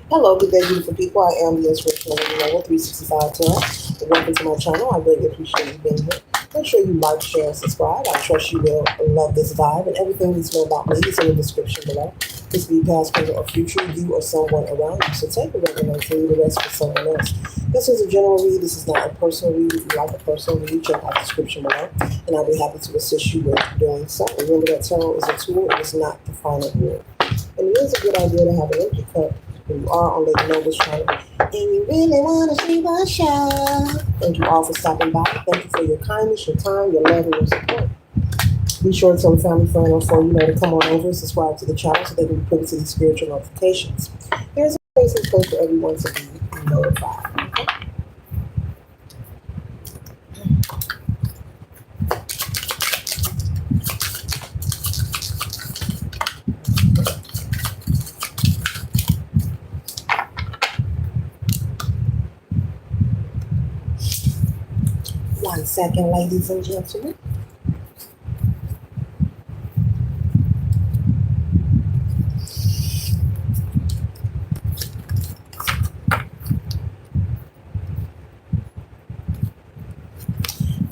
Hello, good day, beautiful people. I am the Inspirational ladynoble 365 tonight. Welcome to my channel. I greatly appreciate you being here. Make sure you like, share, and subscribe. I trust you will love this vibe, and everything you need to know about me is in the description below. This be past, present, or future, you or someone around you. So take the resonance and leave the rest for someone else. This is a general read. This is not a personal read. If you like a personal read, check out the description below, and I'll be happy to assist you with doing so. Remember that tarot is a tool. It is not the final word. And it is a good idea to have an energy cut when you are on Lady Noble's channel and you really want to see my show. Thank you all for stopping by. Thank you for your kindness, your time, your love, and your support. Be sure to tell a family, friend, or foe you know to come on over and subscribe to the channel so they can be privy to these spiritual notifications. There's a place and place for everyone to be notified. Okay? 1 second, ladies and gentlemen.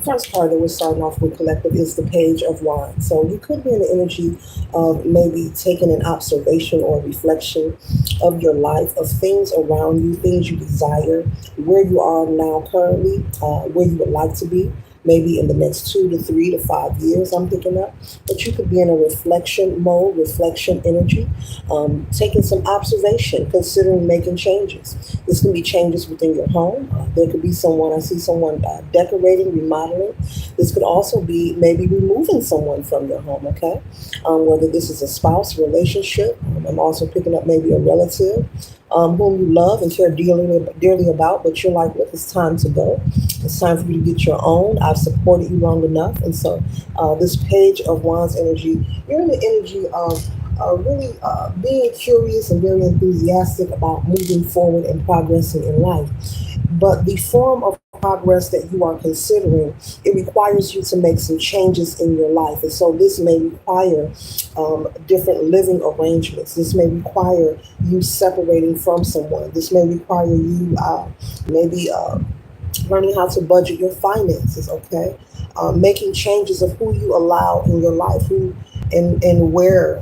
First card that we're starting off with collective is the Page of Wands. So you could be in the energy of maybe taking an observation or reflection of your life, of things around you, things you desire, where you are now currently, where you would like to be, maybe in the next 2 to 3 to 5 years, I'm thinking of. But you could be in a reflection mode, reflection energy, taking some observation, considering making changes. This can be changes within your home. There could be someone, I see someone decorating, remodeling. This could also be maybe removing someone from your home, okay? Whether this is a spouse, relationship. I'm also picking up maybe a relative whom you love and care dearly about, but you're like, look, it's time to go. It's time for you to get your own. I've supported you long enough. And so this Page of Wands energy, you're in the energy of really being curious and very enthusiastic about moving forward and progressing in life. But the form of progress that you are considering, it requires you to make some changes in your life. And so this may require different living arrangements. This may require you separating from someone. This may require you maybe learning how to budget your finances, okay? Making changes of who you allow in your life, who and where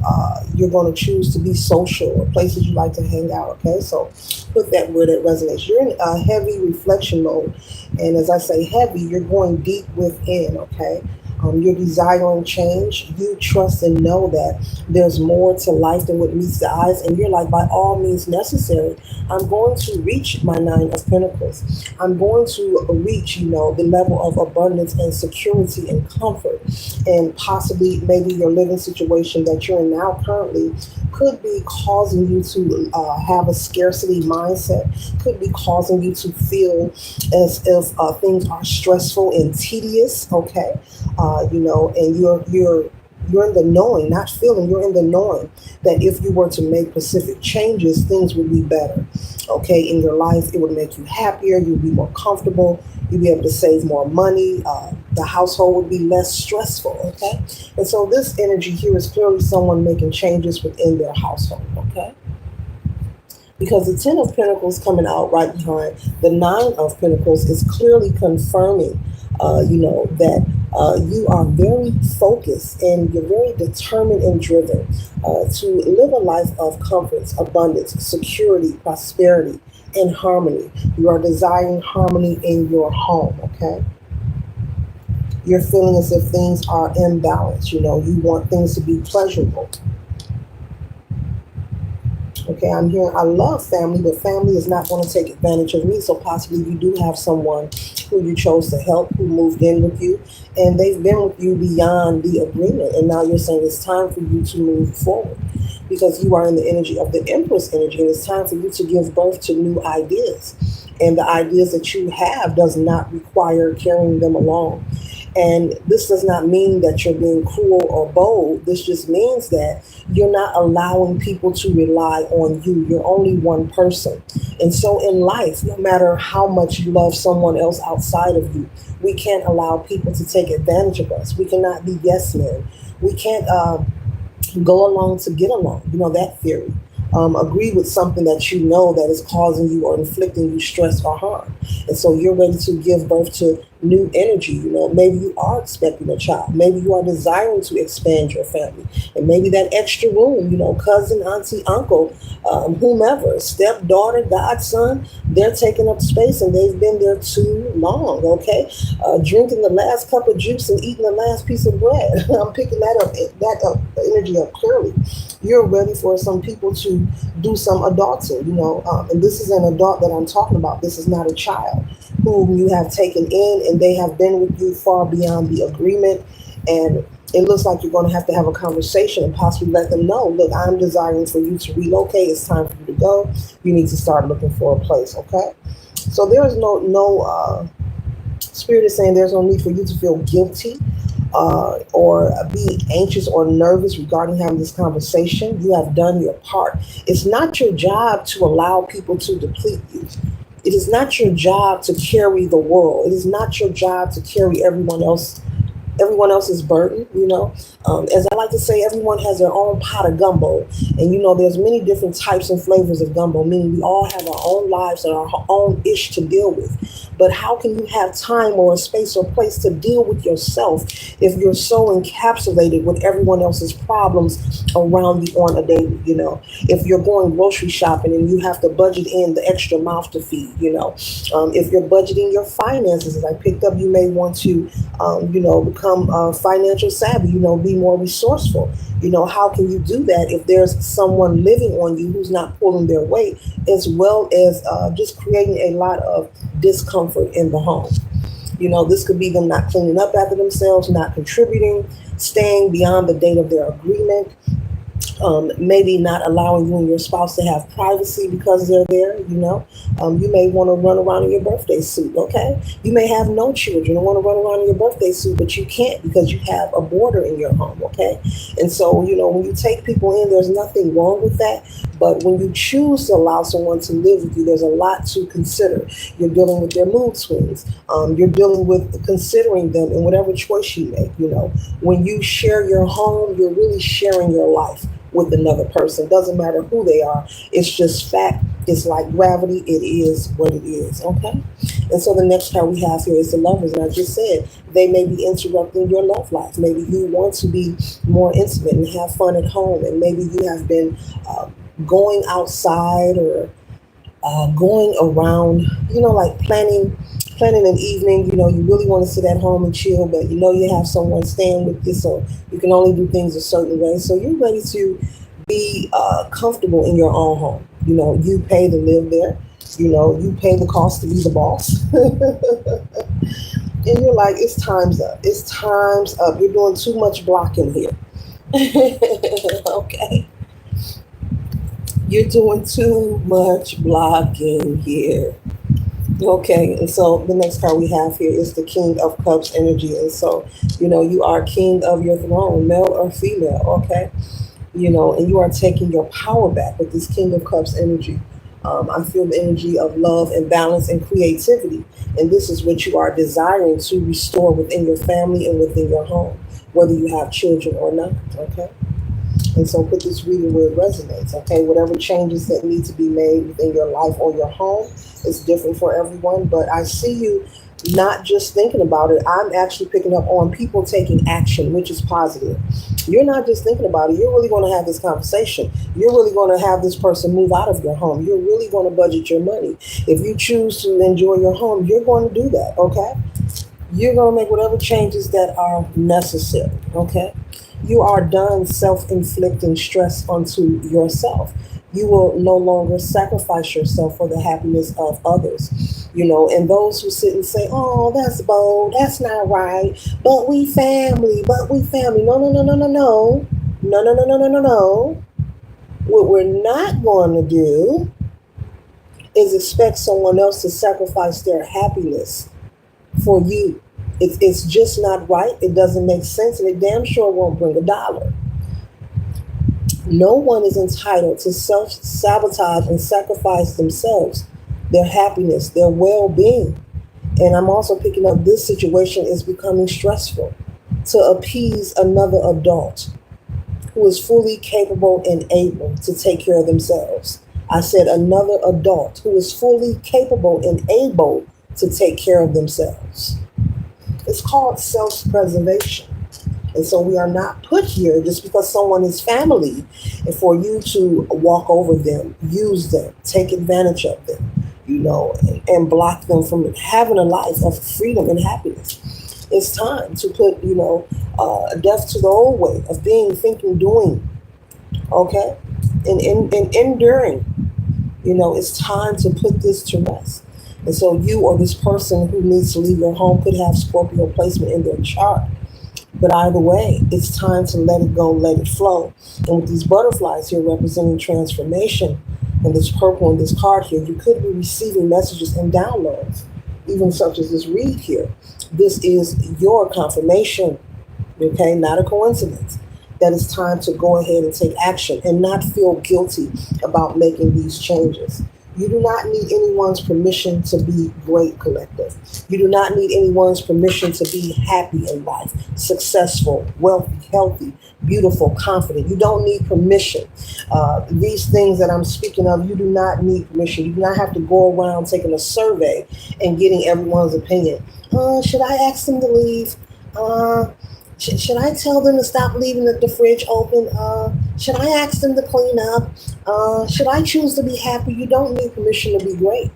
you're going to choose to be social or places you like to hang out, okay? So put that where that resonates. You're in a heavy reflection mode. And as I say heavy, you're going deep within, okay? You're desiring change. You trust and know that there's more to life than what meets the eyes. And you're like, by all means necessary, I'm going to reach my Nine of Pentacles. I'm going to reach, the level of abundance and security and comfort. And possibly maybe your living situation that you're in now currently could be causing you to have a scarcity mindset, could be causing you to feel as if things are stressful and tedious, okay? And you're in the knowing, not feeling, you're in the knowing that if you were to make specific changes, things would be better, okay? In your life, it would make you happier, you'd be more comfortable, you'd be able to save more money, the household would be less stressful, okay? And so this energy here is clearly someone making changes within their household, okay? Because the Ten of Pentacles coming out right behind the Nine of Pentacles is clearly confirming, that you are very focused and you're very determined and driven to live a life of comfort, abundance, security, prosperity, and harmony. You are desiring harmony in your home, okay? You're feeling as if things are imbalanced. You want things to be pleasurable. Okay, I'm hearing I love family, but family is not going to take advantage of me. So possibly you do have someone who you chose to help, who moved in with you, and they've been with you beyond the agreement. And now you're saying it's time for you to move forward because you are in the energy of the Empress energy, and it's time for you to give birth to new ideas. And the ideas that you have does not require carrying them along. And this does not mean that you're being cruel or bold. This just means that you're not allowing people to rely on you. You're only one person. And so in life, no matter how much you love someone else outside of you, we can't allow people to take advantage of us. We cannot be yes men. We can't go along to get along. That theory. agree with something that you know that is causing you or inflicting you stress or harm. And so you're ready to give birth to new energy. Maybe you are expecting a child. Maybe you are desiring to expand your family. And maybe that extra room, cousin, auntie, uncle, whomever, stepdaughter, godson, they're taking up space and they've been there too long, okay? Drinking the last cup of juice and eating the last piece of bread. I'm picking that energy up clearly. You're ready for some people to do some adulting, and this is an adult that I'm talking about. This is not a child whom you have taken in and they have been with you far beyond the agreement. And it looks like you're going to have a conversation and possibly let them know, look, I'm desiring for you to relocate. It's time for you to go. You need to start looking for a place, okay? So there is no spirit is saying there's no need for you to feel guilty or be anxious or nervous regarding having this conversation. You have done your part. It's not your job to allow people to deplete you. It is not your job to carry the world. It is not your job to carry everyone else's burden. As I like to say, everyone has their own pot of gumbo, and there's many different types and flavors of gumbo, meaning we all have our own lives and our own ish to deal with. But how can you have time or a space or place to deal with yourself if you're so encapsulated with everyone else's problems around you on a daily? If you're going grocery shopping and you have to budget in the extra mouth to feed, if you're budgeting your finances, as I picked up, you may want to, become financial savvy, be more resourceful. How can you do that if there's someone living on you who's not pulling their weight, as well as just creating a lot of discomfort in the home? This could be them not cleaning up after themselves, not contributing, staying beyond the date of their agreement, maybe not allowing you and your spouse to have privacy because they're there. You may want to run around in your birthday suit, okay? You may have no children and want to run around in your birthday suit, but you can't because you have a border in your home, okay? And so, when you take people in, there's nothing wrong with that. But when you choose to allow someone to live with you, there's a lot to consider. You're dealing with their mood swings. You're dealing with considering them in whatever choice you make. When you share your home, you're really sharing your life with another person. Doesn't matter who they are. It's just fact. It's like gravity. It is what it is. Okay. And so the next card we have here is the Lovers. And I just said they may be interrupting your love life. Maybe you want to be more intimate and have fun at home. And maybe you have been going outside or going around, like planning an evening. You really want to sit at home and chill, but you have someone staying with you, so you can only do things a certain way. So you're ready to be comfortable in your own home. You pay to live there. You pay the cost to be the boss. And you're like, it's time's up. It's time's up. You're doing too much blocking here. Okay. You're doing too much blocking here. Okay, and so the next card we have here is the King of Cups energy. And so, you are king of your throne, male or female, okay? And you are taking your power back with this King of Cups energy. I feel the energy of love and balance and creativity. And this is what you are desiring to restore within your family and within your home, whether you have children or not, okay? And so put this reading where it resonates, okay? Whatever changes that need to be made within your life or your home is different for everyone. But I see you not just thinking about it. I'm actually picking up on people taking action, which is positive. You're not just thinking about it. You're really going to have this conversation. You're really going to have this person move out of your home. You're really going to budget your money. If you choose to enjoy your home, you're going to do that, okay? You're going to make whatever changes that are necessary, okay? You are done self-inflicting stress onto yourself. You will no longer sacrifice yourself for the happiness of others. And those who sit and say, oh, that's bold, that's not right, but we family. No, no, no, no, no, no. No, no, no, no, no, no, no. What we're not going to do is expect someone else to sacrifice their happiness for you. It's just not right. It doesn't make sense, and it damn sure won't bring a dollar. No one is entitled to self-sabotage and sacrifice themselves, their happiness, their well-being. And I'm also picking up this situation is becoming stressful to appease another adult. who is fully capable and able to take care of themselves. I said another adult who is fully capable and able to take care of themselves. It's called self-preservation. And so we are not put here just because someone is family and for you to walk over them, use them, take advantage of them, and block them from having a life of freedom and happiness. It's time to put, death to the old way of being, thinking, doing, okay? And enduring. It's time to put this to rest. And so you or this person who needs to leave your home could have Scorpio placement in their chart. But either way, it's time to let it go, let it flow. And with these butterflies here representing transformation, and this purple in this card here, you could be receiving messages and downloads, even such as this read here. This is your confirmation, okay? Not a coincidence. That it's time to go ahead and take action and not feel guilty about making these changes. You do not need anyone's permission to be great, collective. You do not need anyone's permission to be happy in life, successful, wealthy, healthy, beautiful, confident. You don't need permission. These things that I'm speaking of, you do not need permission. You do not have to go around taking a survey and getting everyone's opinion. Should I ask them to leave? Should I tell them to stop leaving the fridge open? Should I ask them to clean up? Should I choose to be happy? You don't need permission to be great.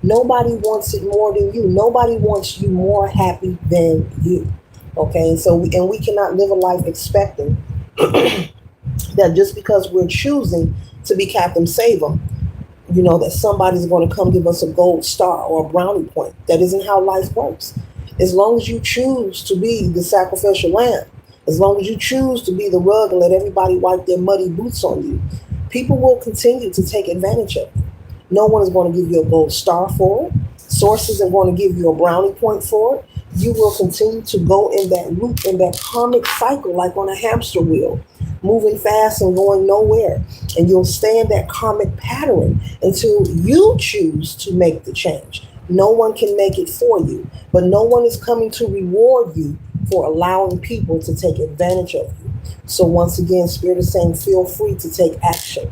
Nobody wants it more than you. Nobody wants you more happy than you. Okay, and so we cannot live a life expecting that just because we're choosing to be Captain Save 'em, that somebody's going to come give us a gold star or a brownie point. That isn't how life works. As long as you choose to be the sacrificial lamb, as long as you choose to be the rug and let everybody wipe their muddy boots on you, people will continue to take advantage of you. No one is going to give you a gold star for it. Sources are going to give you a brownie point for it. You will continue to go in that loop, in that karmic cycle, like on a hamster wheel, moving fast and going nowhere. And you'll stay in that karmic pattern until you choose to make the change. No one can make it for you, but no one is coming to reward you for allowing people to take advantage of you. So once again, Spirit is saying, feel free to take action.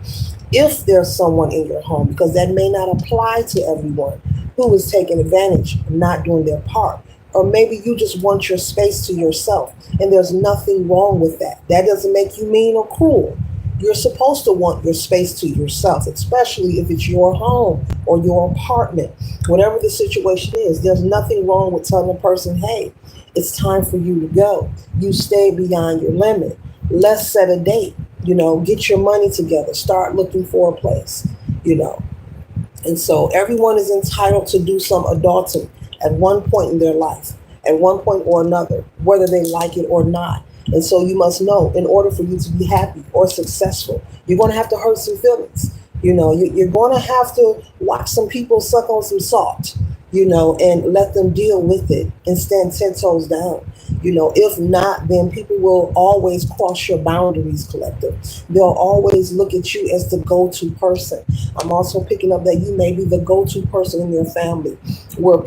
If there's someone in your home, because that may not apply to everyone, who is taking advantage, not doing their part. Or maybe you just want your space to yourself, and there's nothing wrong with that. That doesn't make you mean or cruel. You're supposed to want your space to yourself, especially if it's your home or your apartment, whatever the situation is. There's nothing wrong with telling a person, hey, it's time for you to go. You stay beyond your limit. Let's set a date, get your money together, start looking for a place. And so everyone is entitled to do some adulting at one point in their life, at one point or another, whether they like it or not. And so you must know, in order for you to be happy or successful, you're going to have to hurt some feelings. You're going to have to watch some people suck on some salt, and let them deal with it and stand 10 toes down. If not, then people will always cross your boundaries, collective. They'll always look at you as the go-to person. I'm also picking up that you may be the go-to person in your family, where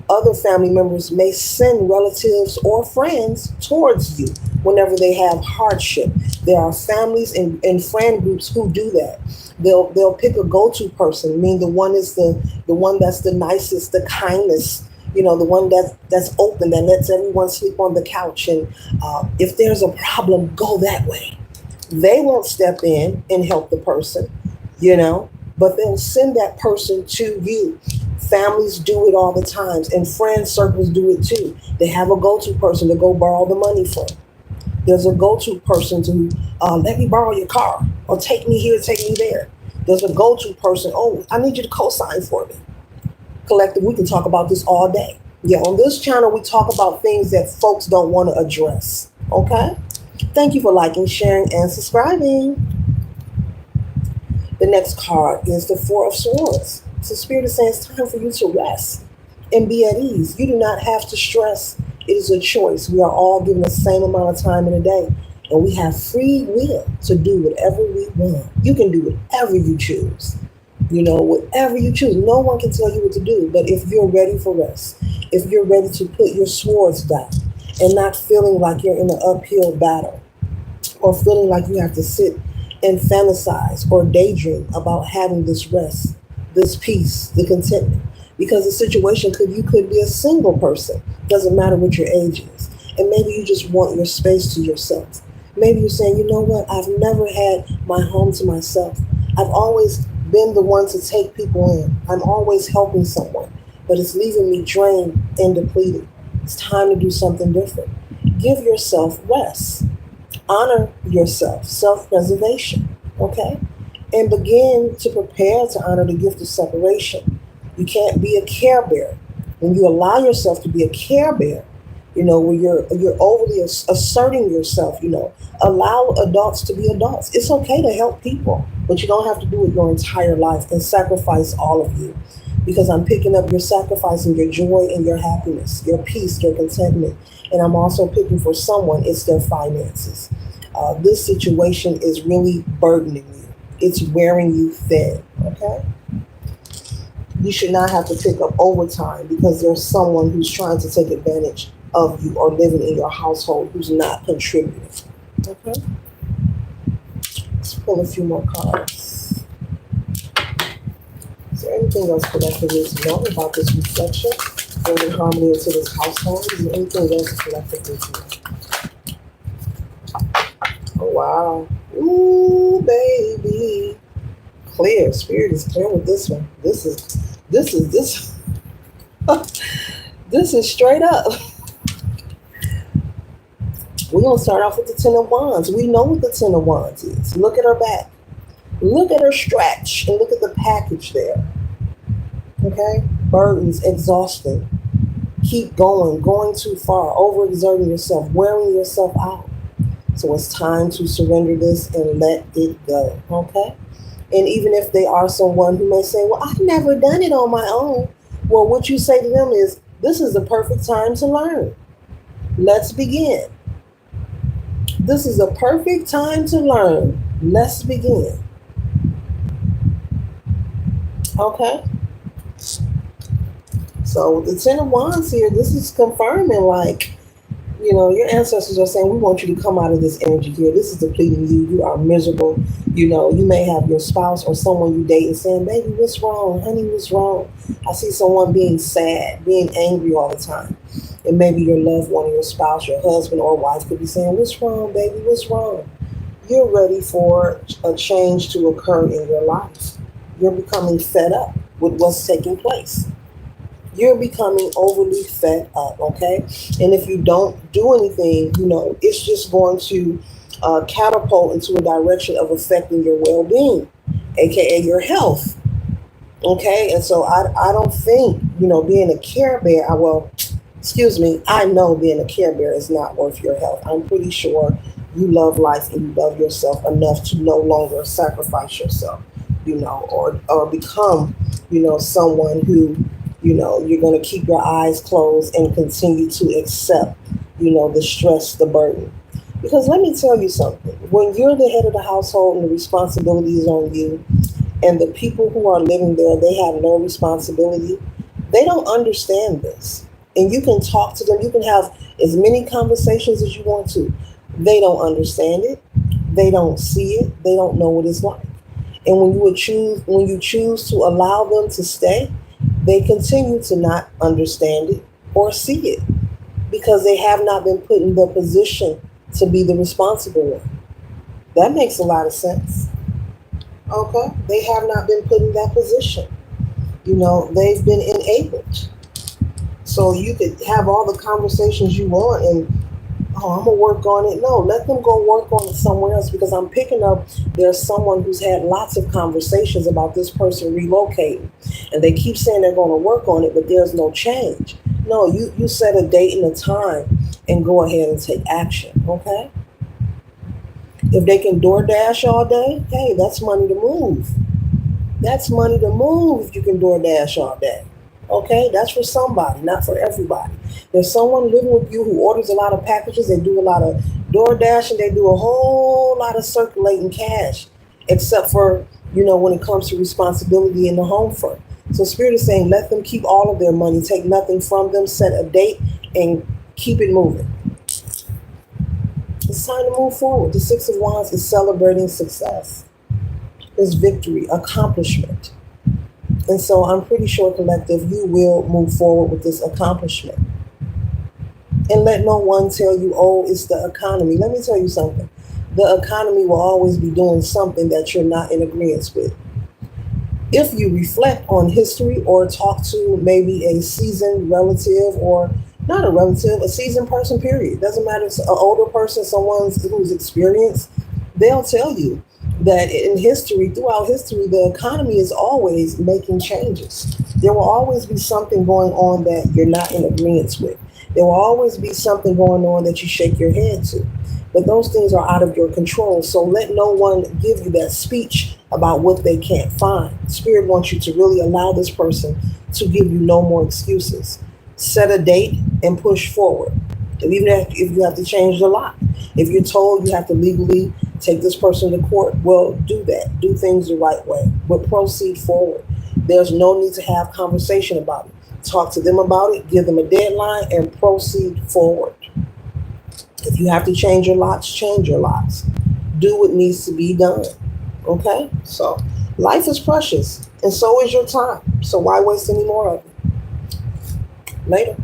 other family members may send relatives or friends towards you whenever they have hardship. There are families and friend groups who do that. They'll pick a go-to person. I mean, the one that's the nicest, the kindest, the one that's open, that lets everyone sleep on the couch. And if there's a problem, go that way. They won't step in and help the person, but they'll send that person to you. Families do it all the times, and friend circles do it too. They have a go-to person to go borrow the money from. There's a go-to person to let me borrow your car, or take me here, take me there. There's a go-to person, I need you to co-sign for me. Collective, we can talk about this all day. Yeah, on this channel, we talk about things that folks don't want to address, okay? Thank you for liking, sharing, and subscribing. The next card is the Four of Swords. So Spirit is saying it's time for you to rest and be at ease. You do not have to stress. It is a choice. We are all given the same amount of time in a day, and we have free will to do whatever we want. You can do whatever you choose. Whatever you choose. No one can tell you what to do. But if you're ready for rest, if you're ready to put your swords down and not feeling like you're in an uphill battle, or feeling like you have to sit and fantasize or daydream about having this rest, this peace, the contentment. Because the situation you could be a single person, doesn't matter what your age is. And maybe you just want your space to yourself. Maybe you're saying, you know what, I've never had my home to myself. I've always been the one to take people in. I'm always helping someone, but it's leaving me drained and depleted. It's time to do something different. Give yourself rest. Honor yourself, self-preservation, okay? And begin to prepare to honor the gift of separation. You can't be a care bear. When you allow yourself to be a care bear, where you're overly asserting yourself, allow adults to be adults. It's okay to help people, but you don't have to do it your entire life and sacrifice all of you. Because I'm picking up your sacrificing your joy and your happiness, your peace, your contentment. And I'm also picking for someone, it's their finances. This situation is really burdening you. It's wearing you thin, okay? You should not have to pick up overtime because there's someone who's trying to take advantage of you or living in your household who's not contributing, okay? Let's pull a few more cards. Is there anything else collective needs to know about this reflection? Bringing harmony into this household? Is there anything else collective needs to know? Oh, wow. Ooh, baby. Clear. Spirit is clear with this one. This is this is straight up. We're going to start off with the Ten of Wands. We know what the Ten of Wands is. Look at her back. Look at her stretch and look at the package there. Okay? Burdens, exhausting. Keep going too far, overexerting yourself, wearing yourself out. So it's time to surrender this and let it go. Okay? And even if they are someone who may say, well, I've never done it on my own. Well, what you say to them is, this is the perfect time to learn. Let's begin. This is a perfect time to learn. Let's begin. Okay? So the Ten of Wands here, this is confirming like, your ancestors are saying, we want you to come out of this energy here. This is depleting you. You are miserable. You may have your spouse or someone you date and saying, baby, what's wrong? Honey, what's wrong? I see someone being sad, being angry all the time. And maybe your loved one or your spouse, your husband or wife could be saying, what's wrong, baby? What's wrong? You're ready for a change to occur in your life. You're becoming fed up with what's taking place. You're becoming overly fed up, okay? And if you don't do anything, it's just going to catapult into a direction of affecting your well-being, aka your health, okay? And so I don't think, being a care bear, I know being a care bear is not worth your health. I'm pretty sure you love life and you love yourself enough to no longer sacrifice yourself, or become, someone who, you're going to keep your eyes closed and continue to accept, the stress, the burden. Because let me tell you something. When you're the head of the household and the responsibility is on you, and the people who are living there, they have no responsibility, they don't understand this. And you can talk to them. You can have as many conversations as you want to. They don't understand it. They don't see it. They don't know what it's like. And when you choose to allow them to stay, they continue to not understand it or see it because they have not been put in the position to be the responsible one. That makes a lot of sense. Okay? They have not been put in that position. They've been enabled. So you could have all the conversations you want and, I'm going to work on it. No, let them go work on it somewhere else because I'm picking up there's someone who's had lots of conversations about this person relocating. And they keep saying they're going to work on it, but there's no change. No, you set a date and a time and go ahead and take action, okay? If they can DoorDash all day, hey, that's money to move. That's money to move if you can DoorDash all day. Okay, that's for somebody, not for everybody. There's someone living with you who orders a lot of packages. They do a lot of DoorDash and they do a whole lot of circulating cash, except for, when it comes to responsibility in the home front. So Spirit is saying, let them keep all of their money, take nothing from them, set a date and keep it moving. It's time to move forward. The Six of Wands is celebrating success, is victory, accomplishment. And so I'm pretty sure, collective, you will move forward with this accomplishment. And let no one tell you, oh, it's the economy. Let me tell you something. The economy will always be doing something that you're not in agreement with. If you reflect on history or talk to maybe a seasoned relative, or not a relative, a seasoned person, period. Doesn't matter if it's an older person, someone who's experienced, they'll tell you that in history, throughout history, the economy is always making changes. There will always be something going on that you're not in agreement with. There will always be something going on that you shake your head to. But those things are out of your control. So let no one give you that speech about what they can't find. Spirit wants you to really allow this person to give you no more excuses. Set a date and push forward. Even if you have to change the lock. If you're told you have to legally take this person to court, well, do that. Do things the right way. But proceed forward. There's no need to have conversation about it. Talk to them about it, give them a deadline, and proceed forward. If you have to change your lots, change your lots. Do what needs to be done. Okay? So life is precious, and so is your time. So why waste any more of it? Later.